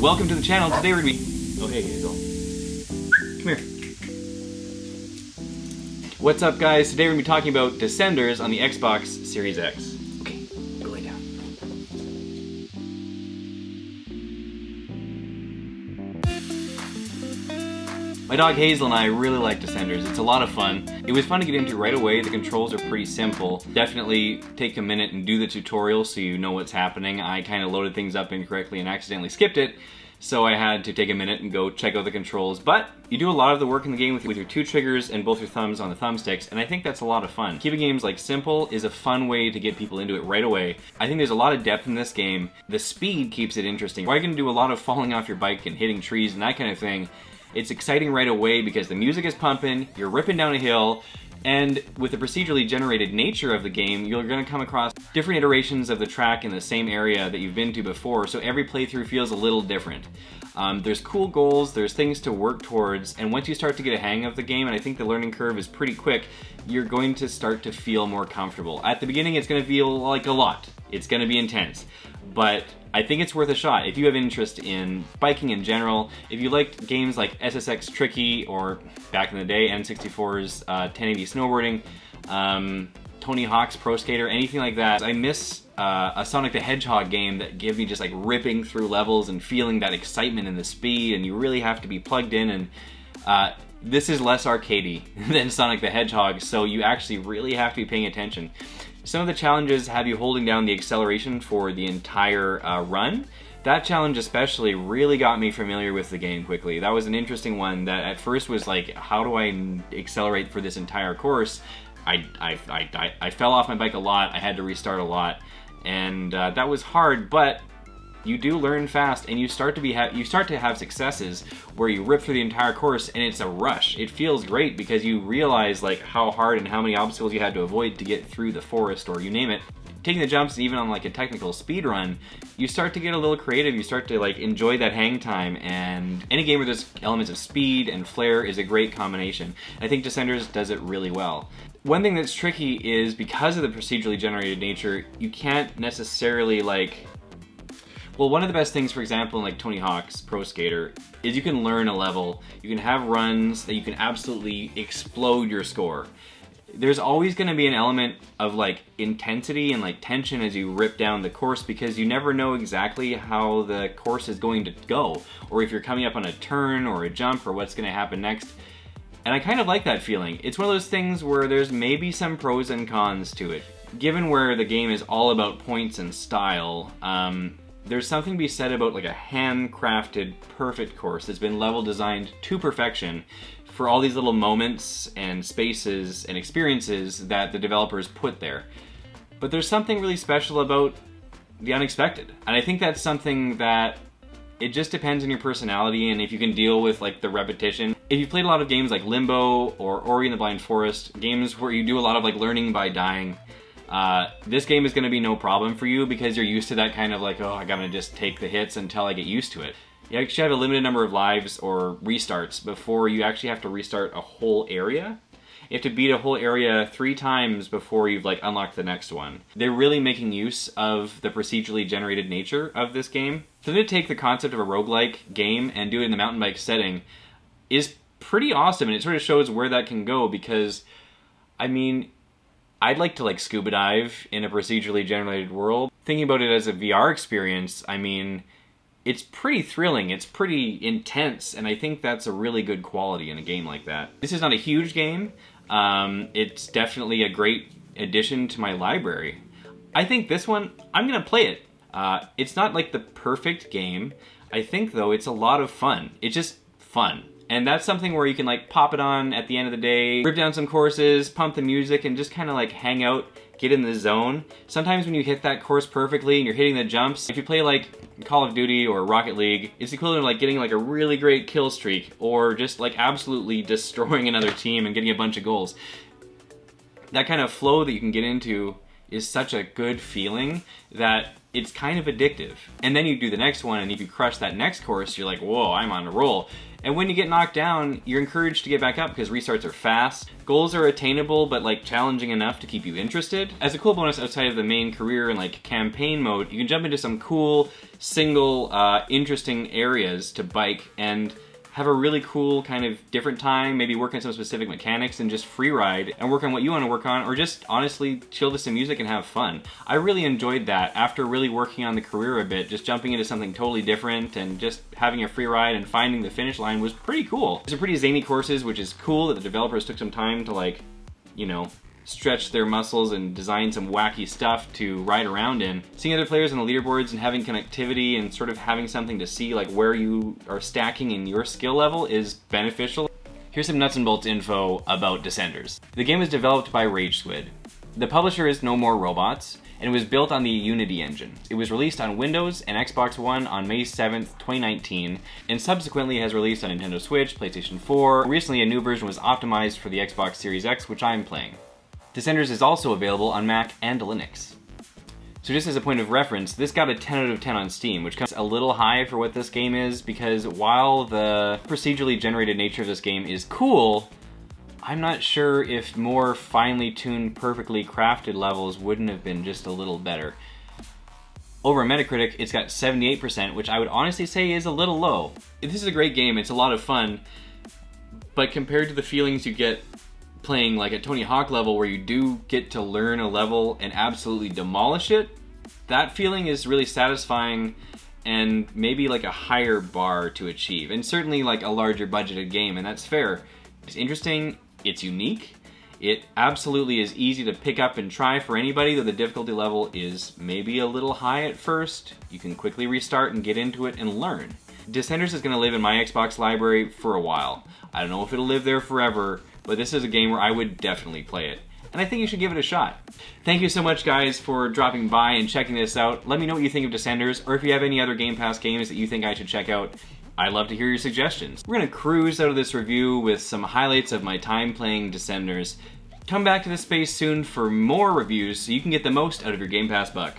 Welcome to the channel. Today we're gonna be... Oh, hey, Hazel. Come here. What's up, guys? Today we're gonna be talking about Descenders on the Xbox Series X. Okay, go lay down. My dog Hazel and I really like Descenders. It's a lot of fun. It was fun to get into right away. The controls are pretty simple. Definitely take a minute and do the tutorial so you know what's happening. I kind of loaded things up incorrectly and accidentally skipped it, so I had to take a minute and go check out the controls. But you do a lot of the work in the game with your two triggers and both your thumbs on the thumbsticks, and I think that's a lot of fun. Keeping games like simple is a fun way to get people into it right away. I think there's a lot of depth in this game. The speed keeps it interesting. You're going to do a lot of falling off your bike and hitting trees and that kind of thing. It's exciting right away because the music is pumping, you're ripping down a hill, and with the procedurally generated nature of the game, you're going to come across different iterations of the track in the same area that you've been to before, so every playthrough feels a little different. There's cool goals, there's things to work towards, and once you start to get a hang of the game, and I think the learning curve is pretty quick, you're going to start to feel more comfortable. At the beginning, it's going to feel like a lot. It's going to be intense, but I think it's worth a shot. If you have interest in biking in general, if you liked games like SSX Tricky, or back in the day, N64's 1080 snowboarding, Tony Hawk's Pro Skater, anything like that. I miss a Sonic the Hedgehog game that gave me just like ripping through levels and feeling that excitement and the speed, and you really have to be plugged in, and this is less arcadey than Sonic the Hedgehog, so you actually really have to be paying attention. Some of the challenges have you holding down the acceleration for the entire run. That challenge especially really got me familiar with the game quickly. That was an interesting one that at first was like, how do I accelerate for this entire course? I fell off my bike a lot, I had to restart a lot, and that was hard, but you do learn fast, and you start to have successes where you rip through the entire course, and it's a rush. It feels great because you realize like how hard and how many obstacles you had to avoid to get through the forest, or you name it. Taking the jumps, even on like a technical speed run, you start to get a little creative. You start to like enjoy that hang time, and any game where there's elements of speed and flair is a great combination. I think Descenders does it really well. One thing that's tricky is because of the procedurally generated nature, you can't necessarily like... Well, one of the best things, for example, in like Tony Hawk's Pro Skater, is you can learn a level. You can have runs that you can absolutely explode your score. There's always going to be an element of like intensity and like tension as you rip down the course, because you never know exactly how the course is going to go, or if you're coming up on a turn or a jump, or what's going to happen next. And I kind of like that feeling. It's one of those things where there's maybe some pros and cons to it. Given where the game is all about points and style, there's something to be said about like a handcrafted, perfect course that's been level designed to perfection for all these little moments and spaces and experiences that the developers put there. But there's something really special about the unexpected. And I think that's something that it just depends on your personality and if you can deal with like the repetition. If you've played a lot of games like Limbo or Ori and the Blind Forest, games where you do a lot of like learning by dying, this game is going to be no problem for you because you're used to that kind of like, oh, I gotta just take the hits until I get used to it. You actually have a limited number of lives or restarts before you actually have to restart a whole area. You have to beat a whole area 3 times before you've like unlocked the next one. They're really making use of the procedurally generated nature of this game. For them to take the concept of a roguelike game and do it in the mountain bike setting is pretty awesome, and it sort of shows where that can go, because, I mean, I'd like to like scuba dive in a procedurally generated world. Thinking about it as a VR experience, I mean, it's pretty thrilling, it's pretty intense, and I think that's a really good quality in a game like that. This is not a huge game. It's definitely a great addition to my library. I think this one, I'm gonna play it. It's not like the perfect game. I think though it's a lot of fun. It's just fun. And that's something where you can like pop it on at the end of the day, rip down some courses, pump the music, and just kind of like hang out, get in the zone. Sometimes when you hit that course perfectly and you're hitting the jumps, if you play like Call of Duty or Rocket League, it's equivalent to like getting like a really great kill streak, or just like absolutely destroying another team and getting a bunch of goals. That kind of flow that you can get into is such a good feeling that it's kind of addictive. And then you do the next one, and if you crush that next course, you're like, whoa, I'm on a roll. And when you get knocked down, you're encouraged to get back up because restarts are fast. Goals are attainable, but like challenging enough to keep you interested. As a cool bonus outside of the main career and like campaign mode, you can jump into some cool, single, interesting areas to bike and have a really cool kind of different time, maybe work on some specific mechanics and just free ride and work on what you want to work on, or just honestly chill to some music and have fun. I really enjoyed that after really working on the career a bit. Just jumping into something totally different and just having a free ride and finding the finish line was pretty cool. These are pretty zany courses, which is cool that the developers took some time to, like, you know, stretch their muscles and design some wacky stuff to ride around in. Seeing other players on the leaderboards and having connectivity and sort of having something to see like where you are stacking in your skill level is beneficial. Here's some nuts and bolts info about Descenders. The game was developed by Rage Squid. The publisher is No More Robots, and it was built on the Unity engine. It was released on Windows and Xbox One on May 7th, 2019, and subsequently has released on Nintendo Switch, PlayStation 4. Recently a new version was optimized for the Xbox Series X, which I'm playing. Descenders is also available on Mac and Linux. So just as a point of reference, this got a 10 out of 10 on Steam, which comes a little high for what this game is, because while the procedurally generated nature of this game is cool, I'm not sure if more finely tuned, perfectly crafted levels wouldn't have been just a little better. Over on Metacritic, it's got 78%, which I would honestly say is a little low. This is a great game, it's a lot of fun, but compared to the feelings you get playing like at Tony Hawk level where you do get to learn a level and absolutely demolish it, that feeling is really satisfying and maybe like a higher bar to achieve, and certainly like a larger budgeted game, and that's fair. It's interesting, it's unique, it absolutely is easy to pick up and try for anybody, though the difficulty level is maybe a little high at first. You can quickly restart and get into it and learn. Descenders is going to live in my Xbox library for a while. I don't know if it'll live there forever, but this is a game where I would definitely play it. And I think you should give it a shot. Thank you so much, guys, for dropping by and checking this out. Let me know what you think of Descenders, or if you have any other Game Pass games that you think I should check out. I'd love to hear your suggestions. We're gonna cruise out of this review with some highlights of my time playing Descenders. Come back to this space soon for more reviews so you can get the most out of your Game Pass buck.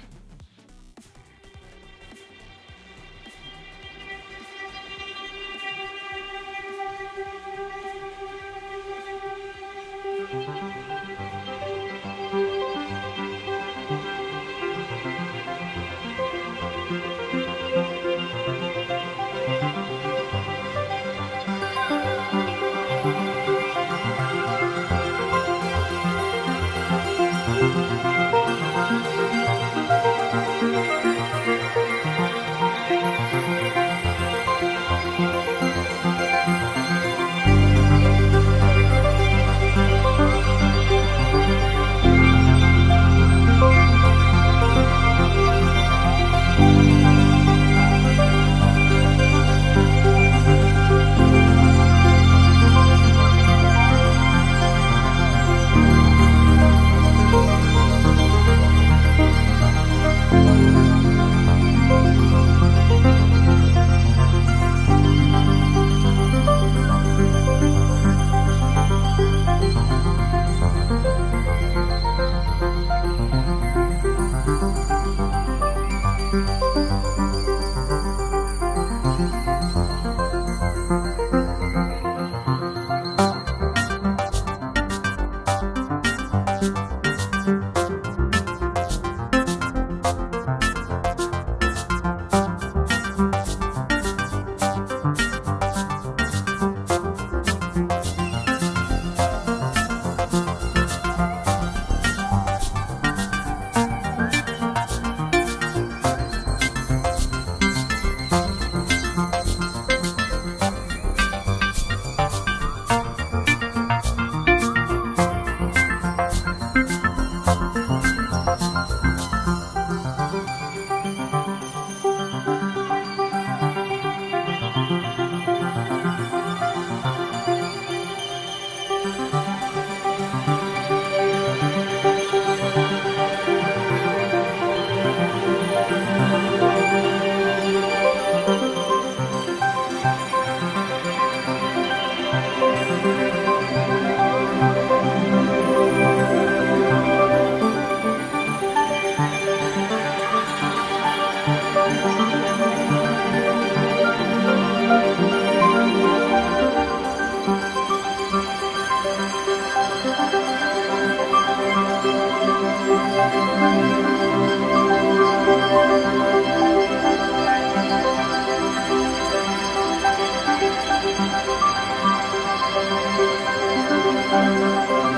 Bye.